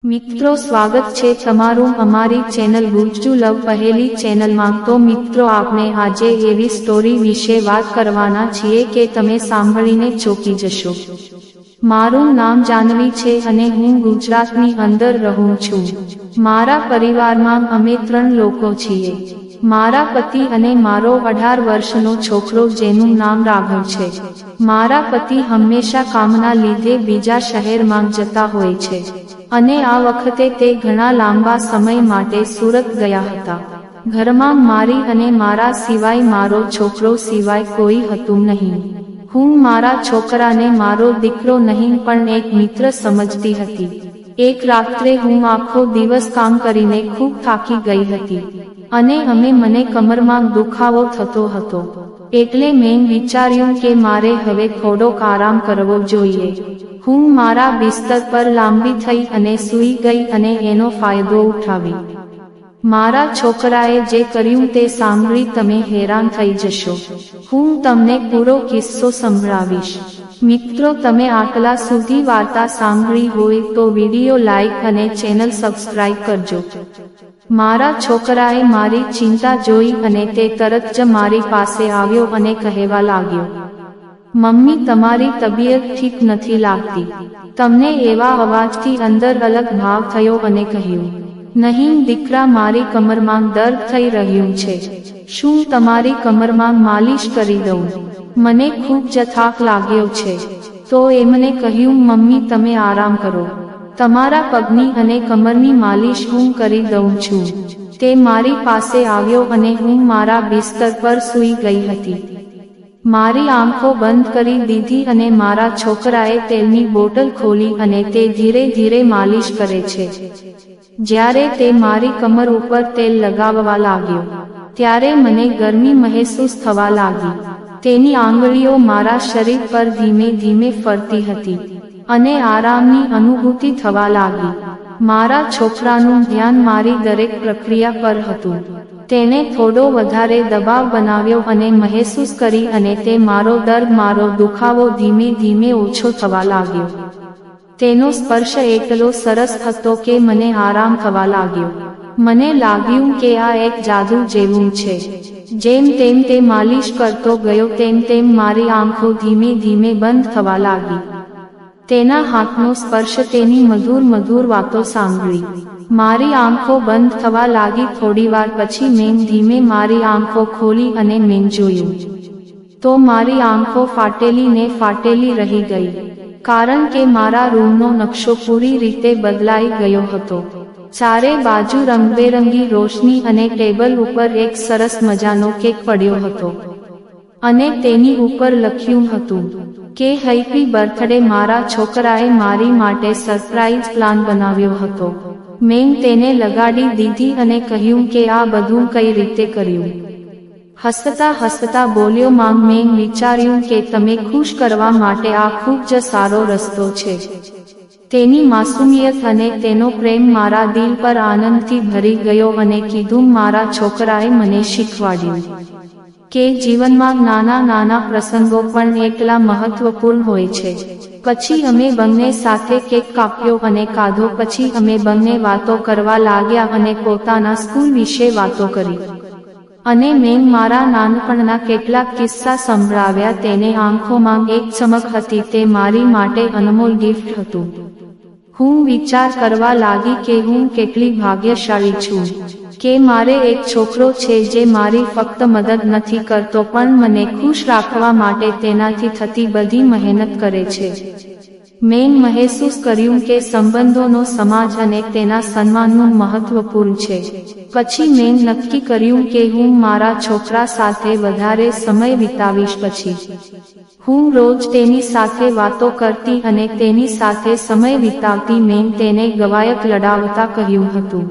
મિત્રો સ્વાગત છે તમારું અમારી ચેનલ ગુજ્જુ લવ પહેલી ચેનલમાં। તો મિત્રો આપણે આજે એવી સ્ટોરી વિશે વાત કરવાના છીએ કે તમે સાંભળીને ચોંકી જશો। મારું નામ જાનવી છે અને હું ગુજરાતની અંદર રહું છું। મારા પરિવારમાં અમે 3 લોકો છીએ। મારા પતિ અને મારો 18 વર્ષનો છોકરો જેનું નામ રાઘવ છે। મારા પતિ હંમેશા કામના લીધે બીજા શહેરમાં જતા હોય છે અને આ વખતે તે ઘણા લાંબા સમય માટે સુરત ગયા હતા। ઘરમાં મારી અને મારા સિવાય મારો છોકરો સિવાય કોઈ હતું નહીં। હું મારા છોકરાને મારો દીકરો નહીં પણ એક મિત્ર સમજતી હતી। એક રાત્રે હું આખો દિવસ કામ કરીને ખૂબ થાકી ગઈ હતી અને મને કમરમાં દુખાવો થતો હતો, એટલે મેં વિચાર્યું કે મારે હવે થોડોક આરામ કરવો જોઈએ। હું મારા બિસ્તર પર લાંબી થઈ અને સૂઈ ગઈ અને એનો ફાયદો ઉઠાવી। મારા છોકરાએ જે કર્યું તે સાંભળી તમે હેરાન થઈ જશો। હું તમને પૂરો કિસ્સો સંભળાવીશ। મિત્રો તમે આટલા સુધી વાર્તા સાંભળી હોય તો વિડીયો લાઈક અને ચેનલ સબસ્ક્રાઇબ કરજો। મારા છોકરાએ મારી ચિંતા જોઈ અને તે તરત જ મારી પાસે આવ્યો અને કહેવા લાગ્યો, મમ્મી તમારી તબિયત ઠીક નથી લાગતી। તમને એવા અવાજથી અંદર અલગ ભાવ થયો અને કહ્યું, નહીં દીકરા મારી કમરમાં દર્દ થઈ રહ્યું છે। શું તમારી કમરમાં માલિશ કરી દઉં? મને ખૂબ જ થાક લાગ્યો છે। તો એમને કહ્યું, મમ્મી તમે આરામ કરો, તમારા પગની અને કમરની માલિશ હું કરી દઉં છું। તે મારી પાસે આવ્યો અને હું મારા બિસ્તર પર સૂઈ ગઈ હતી। મારી આંખો બંધ કરી દીધી અને મારા છોકરાએ તેલની બોટલ ખોલી અને તે ધીરે ધીરે માલિશ કરે છે। જ્યારે તે મારી કમર ઉપર તેલ લગાવવા લાગ્યો ત્યારે મને ગરમી મહેસૂસ થવા લાગી। તેની આંગળીઓ મારા શરીર પર ધીમે ધીમે ફરતી હતી અને આરામની અનુભૂતિ થવા લાગી। મારા છોકરાનું ધ્યાન મારી દરેક પ્રક્રિયા પર હતું। તેને થોડો વધારે દબાવ બનાવ્યો અને મહેસૂસ કરી અને તે મારો દર્દ મારો દુખાવો ધીમે ધીમે ઓછો થવા લાગ્યો। તેનો સ્પર્શ એટલો સરસ હતો કે મને આરામ થવા લાગ્યો। મને લાગ્યું કે આ એક જાદુ જેવું છે। જેમ તેમ તે માલિશ કરતો ગયો તેમ તેમ મારી આંખો ધીમે ધીમે બંધ થવા લાગી। તેના હાથનો સ્પર્શ, તેની મધુર મધુર વાતો સાંભળી મારી આંખો બંધ થવા લાગી। થોડીવાર પછી મેં ધીમે મારી આંખો ખોલી અને મેં જોયું તો મારી આંખો ફાટેલી ને ફાટેલી રહી ગઈ, કારણ કે મારા રૂમનો નકશો પૂરી રીતે બદલાઈ ગયો હતો। ચારે બાજુ રંગબેરંગી રોશની અને ટેબલ ઉપર એક સરસ મજાનો કેક પડ્યો હતો અને તેની ઉપર લખ્યું હતું કે હેપી બર્થડે। મારા છોકરાએ મારી માટે સરપ્રાઈઝ પ્લાન બનાવ્યો હતો। મેં તેને લગાડી દીધી અને કહ્યું કે આ બધું કઈ રીતે કર્યું? હસતા હસતા બોલ્યો, મેં વિચાર્યું કે તમે ખુશ કરવા માટે આ ખૂબ જ સારો રસ્તો છે। તેની માસુમિયત અને તેનો પ્રેમ મારા દિલ પર આનંદથી ભરી ગયો અને કીધું, મારા છોકરાએ મને શીખવાડ્યું કે જીવનમાં નાના નાના પ્રસંગો પણ એટલા મહત્વપૂર્ણ હોય છે। પછી અમે બંને સાથે કેક કાપ્યો અને ખાધો। પછી અમે બંને વાતો કરવા લાગ્યા અને પોતાના સ્કૂલ વિશે વાતો કરી અને મેં મારા નાનપણના કેટલાક કિસ્સા સંભળાવ્યા। તેને આંખોમાં એક ચમક હતી, તે મારી માટે અનમોલ ગિફ્ટ હતું। હું વિચાર કરવા લાગી કે હું કેટલી ભાગ્યશાળી છું કે મારે એક છોકરો છે જે મારી ફક્ત મદદ નથી કરતો પણ મને ખુશ રાખવા માટે તેનાથી થતી બધી મહેનત કરે છે। મેં મહેસૂસ કર્યું કે સંબંધોનો સમાજ અને તેના સન્માનનું મહત્વપૂર્ણ છે। પછી મેં નક્કી કર્યું કે હું મારા છોકરા સાથે વધારે સમય વિતાવીશ। પછી હું રોજ તેની સાથે વાતો કરતી અને તેની સાથે સમય વિતાવતી। મેં તેને ગવાયક લડાવતા કહ્યું હતું,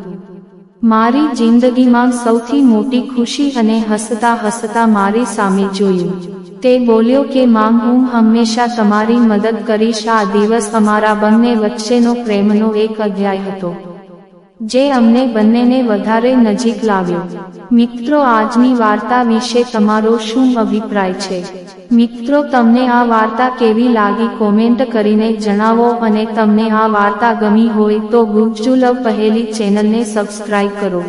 મારી જિંદગીમાં સૌથી મોટી ખુશી, અને હસતા હસતા મારી સામે જોયું। તે બોલ્યો કે હું હંમેશા તમારી મદદ કરીશ। આ દિવસ અમારા બંને વચ્ચેનો પ્રેમનો એક અધ્યાય હતો। જે અમને બંનેને વધારે નજીક લાવ્યો. મિત્રો, આજની વાર્તા વિશે તમારો શું અભિપ્રાય છે? મિત્રો, તમને આ વાર્તા કેવી લાગી કોમેન્ટ કરીને જણાવો, અને તમને આ વાર્તા ગમી હોય તો ગુજ્જુ લવ પહેલી ચેનલને સબસ્ક્રાઇબ કરો.